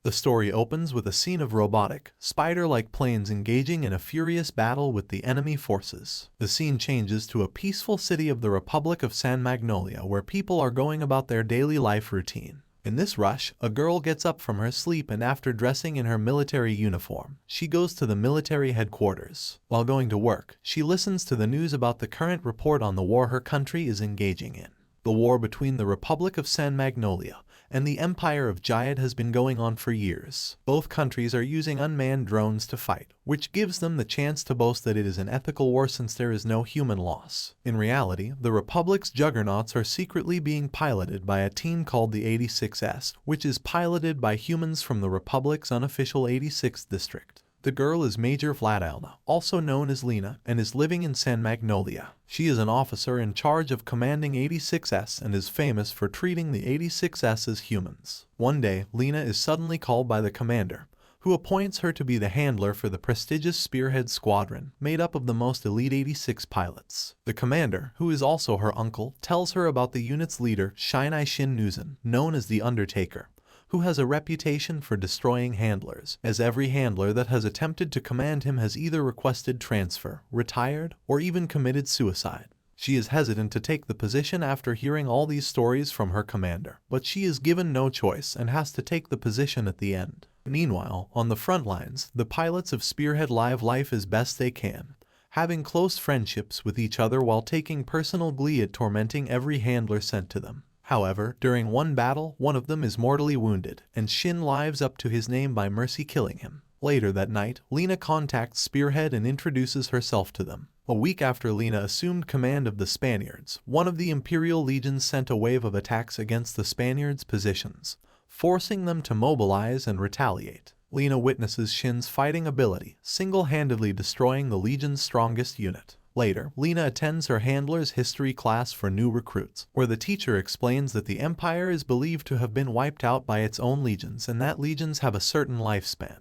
The story opens with a scene of robotic, spider-like planes engaging in a furious battle with the enemy forces. The scene changes to a peaceful city of the Republic of San Magnolia where people are going about their daily life routine. In this rush, a girl gets up from her sleep and after dressing in her military uniform, she goes to the military headquarters. While going to work, she listens to the news about the current report on the war her country is engaging in. The war between the Republic of San Magnolia and the Empire of Giad has been going on for years. Both countries are using unmanned drones to fight, which gives them the chance to boast that it is an ethical war since there is no human loss. In reality, the Republic's juggernauts are secretly being piloted by a team called the 86S, which is piloted by humans from the Republic's unofficial 86th district. The girl is Major Vladilena, also known as Lena, and is living in San Magnolia. She is an officer in charge of commanding 86S and is famous for treating the 86S as humans. One day, Lena is suddenly called by the commander, who appoints her to be the handler for the prestigious Spearhead squadron, made up of the most elite 86 pilots. The commander, who is also her uncle, tells her about the unit's leader, Shinei Nouzen, known as the Undertaker, who has a reputation for destroying handlers, as every handler that has attempted to command him has either requested transfer, retired, or even committed suicide. She is hesitant to take the position after hearing all these stories from her commander, but she is given no choice and has to take the position at the end. Meanwhile, on the front lines, the pilots of Spearhead live life as best they can, having close friendships with each other while taking personal glee at tormenting every handler sent to them. However, during one battle, one of them is mortally wounded, and Shin lives up to his name by mercy killing him. Later that night, Lena contacts Spearhead and introduces herself to them. A week after Lena assumed command of the Spaniards, one of the Imperial legions sent a wave of attacks against the Spaniards' positions, forcing them to mobilize and retaliate. Lena witnesses Shin's fighting ability, single-handedly destroying the legion's strongest unit. Later, Lena attends her handler's history class for new recruits, where the teacher explains that the Empire is believed to have been wiped out by its own legions and that legions have a certain lifespan,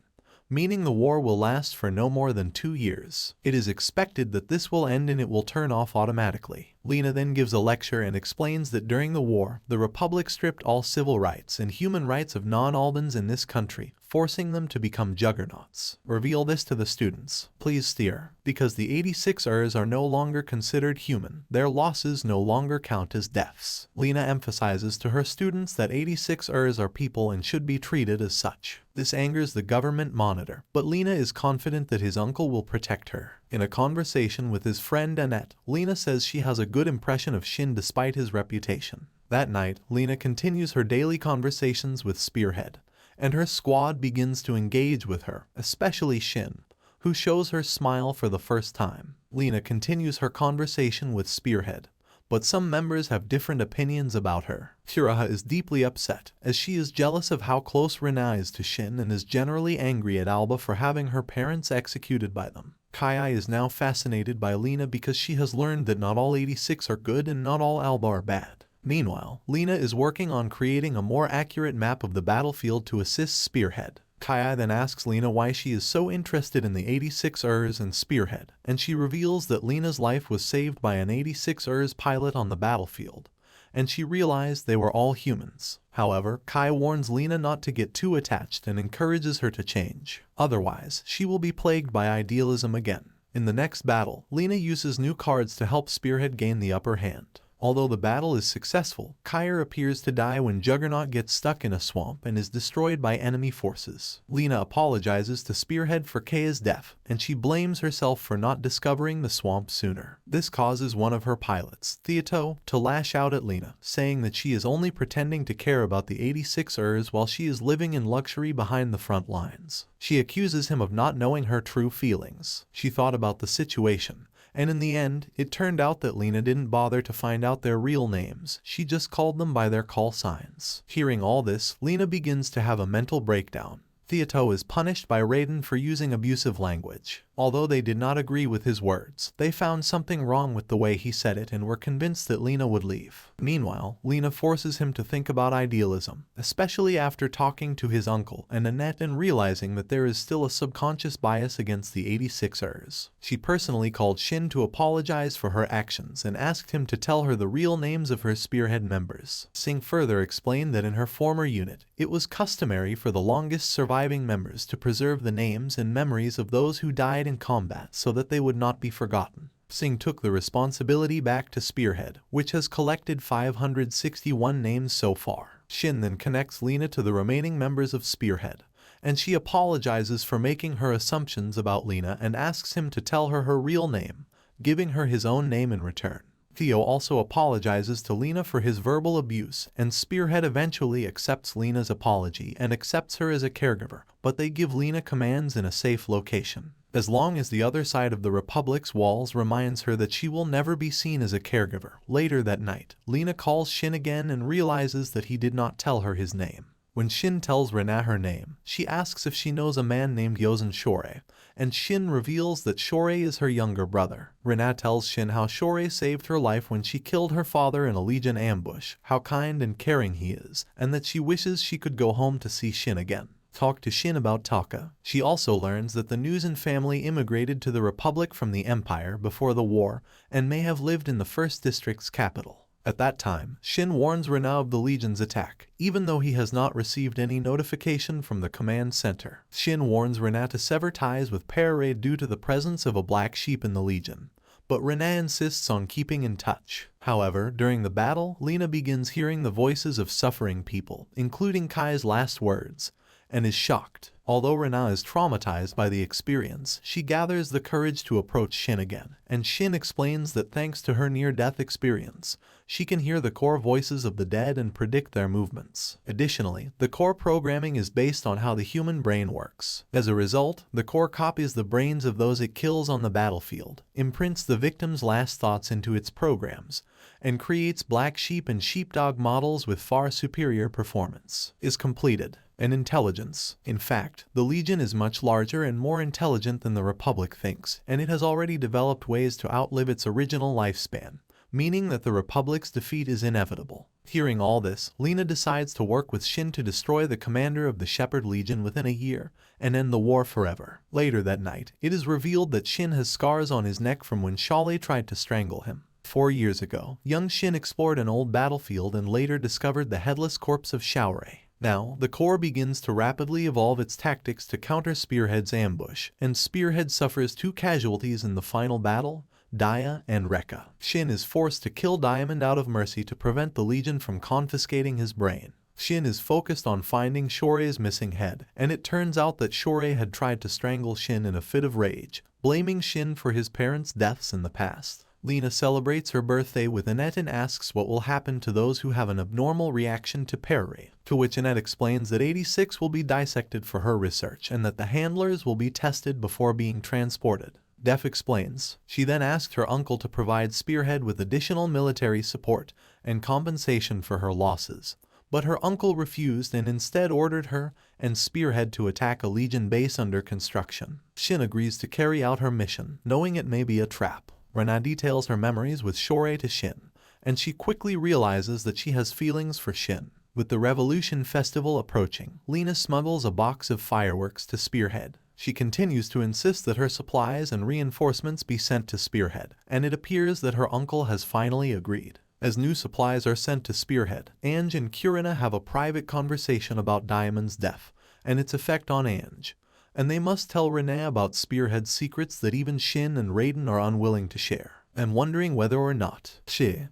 meaning the war will last for no more than 2 years. It is expected that this will end and it will turn off automatically. Lena then gives a lecture and explains that during the war, the Republic stripped all civil rights and human rights of non-Albans in this country, forcing them to become juggernauts. Reveal this to the students, please steer, because the 86ers are no longer considered human. Their losses no longer count as deaths. Lena emphasizes to her students that 86ers are people and should be treated as such. This angers the government monitor, but Lena is confident that his uncle will protect her. In a conversation with his friend Annette, Lena says she has a good impression of Shin despite his reputation. That night, Lena continues her daily conversations with Spearhead, and her squad begins to engage with her, especially Shin, who shows her smile for the first time. Lena continues her conversation with Spearhead, but some members have different opinions about her. Furaha is deeply upset, as she is jealous of how close Rena is to Shin and is generally angry at Alba for having her parents executed by them. Kai is now fascinated by Lena because she has learned that not all 86 are good and not all Alba are bad. Meanwhile, Lena is working on creating a more accurate map of the battlefield to assist Spearhead. Kai then asks Lena why she is so interested in the 86ers and Spearhead, and she reveals that Lena's life was saved by an 86ers pilot on the battlefield, and she realized they were all humans. However, Kai warns Lena not to get too attached and encourages her to change. Otherwise, she will be plagued by idealism again. In the next battle, Lena uses new cards to help Spearhead gain the upper hand. Although the battle is successful, Kyer appears to die when Juggernaut gets stuck in a swamp and is destroyed by enemy forces. Lena apologizes to Spearhead for Kaya's death, and she blames herself for not discovering the swamp sooner. This causes one of her pilots, Theato, to lash out at Lena, saying that she is only pretending to care about the 86ers while she is living in luxury behind the front lines. She accuses him of not knowing her true feelings. She thought about the situation, and in the end, it turned out that Lena didn't bother to find out their real names, she just called them by their call signs. Hearing all this, Lena begins to have a mental breakdown. Theato is punished by Raiden for using abusive language. Although they did not agree with his words, they found something wrong with the way he said it and were convinced that Lena would leave. Meanwhile, Lena forces him to think about idealism, especially after talking to his uncle and Annette and realizing that there is still a subconscious bias against the 86ers. She personally called Shin to apologize for her actions and asked him to tell her the real names of her Spearhead members. Singh further explained that in her former unit, It was customary for the longest surviving members to preserve the names and memories of those who died in combat so that they would not be forgotten. Singh took the responsibility back to Spearhead, which has collected 561 names so far. Shin then connects Lena to the remaining members of Spearhead, and she apologizes for making her assumptions about Lena and asks him to tell her real name, giving her his own name in return. Theo also apologizes to Lena for his verbal abuse, and Spearhead eventually accepts Lena's apology and accepts her as a caregiver, but they give Lena commands in a safe location. As long as the other side of the Republic's walls reminds her that she will never be seen as a caregiver. Later that night, Lena calls Shin again and realizes that he did not tell her his name. When Shin tells Rena her name, she asks if she knows a man named Yozen Shorei, and Shin reveals that Shorei is her younger brother. Rena tells Shin how Shorei saved her life when she killed her father in a Legion ambush, how kind and caring he is, and that she wishes she could go home to see Shin again. Talk to Shin about Taka. She also learns that the Nouzen family immigrated to the Republic from the Empire before the war and may have lived in the 1st District's capital. At that time, Shin warns Rena of the Legion's attack, even though he has not received any notification from the command center. Shin warns Rena to sever ties with Spearhead due to the presence of a black sheep in the Legion, but Rena insists on keeping in touch. However, during the battle, Lena begins hearing the voices of suffering people, including Kai's last words, and is shocked. Although Rena is traumatized by the experience, she gathers the courage to approach Shin again, and Shin explains that thanks to her near-death experience, she can hear the core voices of the dead and predict their movements. Additionally, the core programming is based on how the human brain works. As a result, the core copies the brains of those it kills on the battlefield, imprints the victim's last thoughts into its programs, and creates black sheep and sheepdog models with far superior performance. Is completed. And intelligence. In fact, the Legion is much larger and more intelligent than the Republic thinks, and it has already developed ways to outlive its original lifespan, meaning that the Republic's defeat is inevitable. Hearing all this, Lena decides to work with Shin to destroy the commander of the Shepherd Legion within a year and end the war forever. Later that night, it is revealed that Shin has scars on his neck from when Shale tried to strangle him. 4 years ago, young Shin explored an old battlefield and later discovered the headless corpse of Shale. Now, the Corps begins to rapidly evolve its tactics to counter Spearhead's ambush, and Spearhead suffers 2 casualties in the final battle, Daya and Rekka. Shin is forced to kill Diamond out of mercy to prevent the Legion from confiscating his brain. Shin is focused on finding Shorei's missing head, and it turns out that Shorei had tried to strangle Shin in a fit of rage, blaming Shin for his parents' deaths in the past. Lena celebrates her birthday with Annette and asks what will happen to those who have an abnormal reaction to Spearhead, to which Annette explains that 86 will be dissected for her research and that the handlers will be tested before being transported. Def explains. She then asked her uncle to provide Spearhead with additional military support and compensation for her losses, but her uncle refused and instead ordered her and Spearhead to attack a Legion base under construction. Shin agrees to carry out her mission, knowing it may be a trap. Rena details her memories with Shorei to Shin, and she quickly realizes that she has feelings for Shin. With the Revolution Festival approaching, Lena smuggles a box of fireworks to Spearhead. She continues to insist that her supplies and reinforcements be sent to Spearhead, and it appears that her uncle has finally agreed. As new supplies are sent to Spearhead, Ange and Kurina have a private conversation about Diamond's death and its effect on Ange, and they must tell Renee about Spearhead's secrets that even Shin and Raiden are unwilling to share, and wondering whether or not.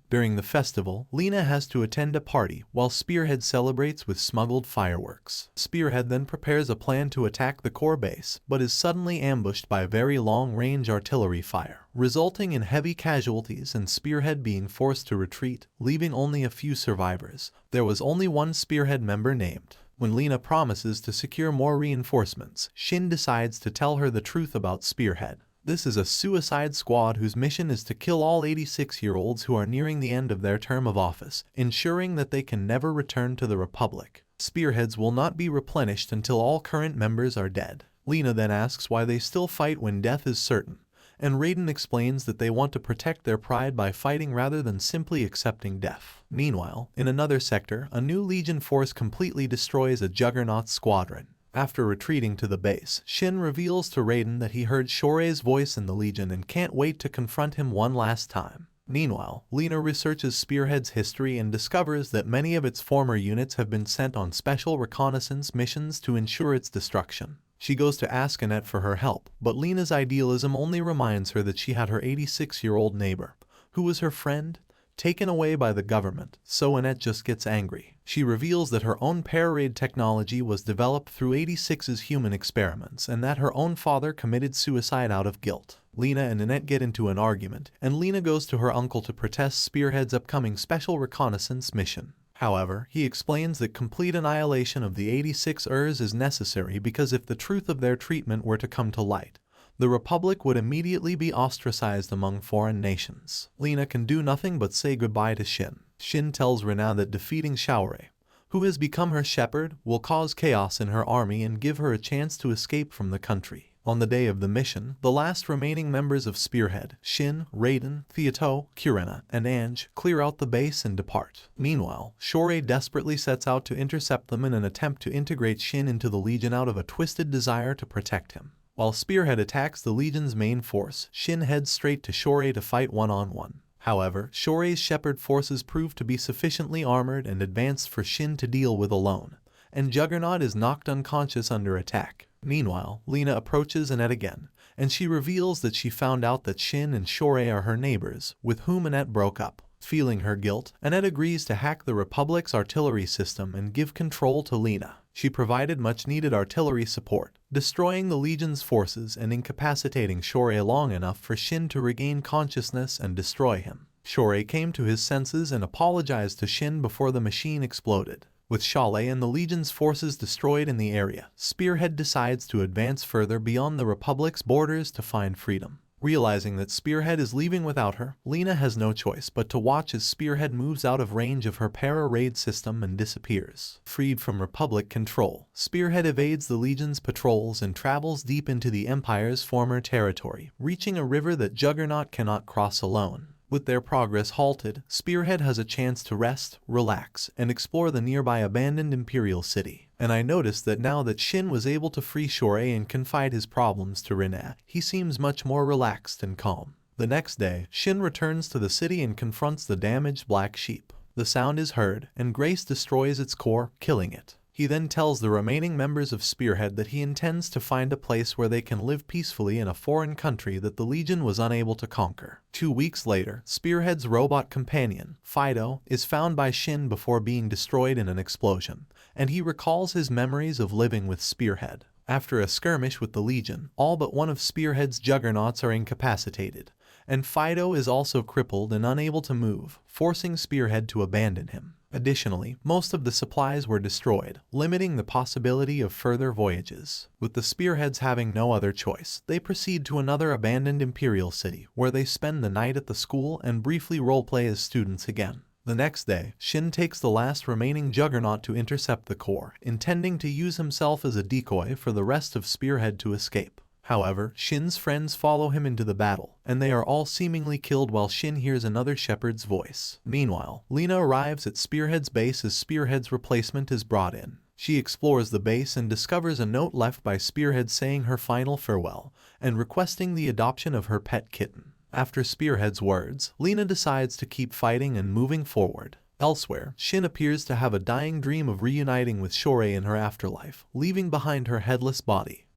During the festival, Lena has to attend a party while Spearhead celebrates with smuggled fireworks. Spearhead then prepares a plan to attack the core base, but is suddenly ambushed by very long-range artillery fire, resulting in heavy casualties and Spearhead being forced to retreat, leaving only a few survivors. There was only one Spearhead member named. When Lena promises to secure more reinforcements, Shin decides to tell her the truth about Spearhead. This is a suicide squad whose mission is to kill all 86-year-olds who are nearing the end of their term of office, ensuring that they can never return to the Republic. Spearheads will not be replenished until all current members are dead. Lena then asks why they still fight when death is certain, and Raiden explains that they want to protect their pride by fighting rather than simply accepting death. Meanwhile, in another sector, a new Legion force completely destroys a Juggernaut squadron. After retreating to the base, Shin reveals to Raiden that he heard Shorei's voice in the Legion and can't wait to confront him one last time. Meanwhile, Lena researches Spearhead's history and discovers that many of its former units have been sent on special reconnaissance missions to ensure its destruction. She goes to ask Annette for her help, but Lena's idealism only reminds her that she had her 86-year-old neighbor, who was her friend, taken away by the government, so Annette just gets angry. She reveals that her own para-raid technology was developed through 86's human experiments and that her own father committed suicide out of guilt. Lena and Annette get into an argument, and Lena goes to her uncle to protest Spearhead's upcoming special reconnaissance mission. However, he explains that complete annihilation of the 86ers is necessary because if the truth of their treatment were to come to light, the Republic would immediately be ostracized among foreign nations. Lena can do nothing but say goodbye to Shin. Shin tells Rena that defeating Shaore, who has become her shepherd, will cause chaos in her army and give her a chance to escape from the country. On the day of the mission, the last remaining members of Spearhead, Shin, Raiden, Theoto, Kurena, and Ange, clear out the base and depart. Meanwhile, Shaore desperately sets out to intercept them in an attempt to integrate Shin into the Legion out of a twisted desire to protect him. While Spearhead attacks the Legion's main force, Shin heads straight to Shaore to fight one-on-one. However, Shorei's Shepherd forces prove to be sufficiently armored and advanced for Shin to deal with alone, and Juggernaut is knocked unconscious under attack. Meanwhile, Lena approaches Annette again, and she reveals that she found out that Shin and Shaore are her neighbors, with whom Annette broke up. Feeling her guilt, Annette agrees to hack the Republic's artillery system and give control to Lena. She provided much-needed artillery support, destroying the Legion's forces and incapacitating Shaore long enough for Shin to regain consciousness and destroy him. Shaore came to his senses and apologized to Shin before the machine exploded. With Shale and the Legion's forces destroyed in the area, Spearhead decides to advance further beyond the Republic's borders to find freedom. Realizing that Spearhead is leaving without her, Lena has no choice but to watch as Spearhead moves out of range of her para-raid system and disappears. Freed from Republic control, Spearhead evades the Legion's patrols and travels deep into the Empire's former territory, reaching a river that Juggernaut cannot cross alone. With their progress halted, Spearhead has a chance to rest, relax, and explore the nearby abandoned Imperial city. And I noticed that now that Shin was able to free Shaore and confide his problems to Rena, he seems much more relaxed and calm. The next day, Shin returns to the city and confronts the damaged black sheep. The sound is heard, and Grace destroys its core, killing it. He then tells the remaining members of Spearhead that he intends to find a place where they can live peacefully in a foreign country that the Legion was unable to conquer. 2 weeks later, Spearhead's robot companion, Fido, is found by Shin before being destroyed in an explosion, and he recalls his memories of living with Spearhead. After a skirmish with the Legion, all but one of Spearhead's juggernauts are incapacitated, and Fido is also crippled and unable to move, forcing Spearhead to abandon him. Additionally, most of the supplies were destroyed, limiting the possibility of further voyages. With the Spearheads having no other choice, they proceed to another abandoned Imperial city, where they spend the night at the school and briefly roleplay as students again. The next day, Shin takes the last remaining Juggernaut to intercept the core, intending to use himself as a decoy for the rest of Spearhead to escape. However, Shin's friends follow him into the battle, and they are all seemingly killed while Shin hears another shepherd's voice. Meanwhile, Lena arrives at Spearhead's base as Spearhead's replacement is brought in. She explores the base and discovers a note left by Spearhead saying her final farewell, and requesting the adoption of her pet kitten. After Spearhead's words, Lena decides to keep fighting and moving forward. Elsewhere, Shin appears to have a dying dream of reuniting with Shaore in her afterlife, leaving behind her headless body.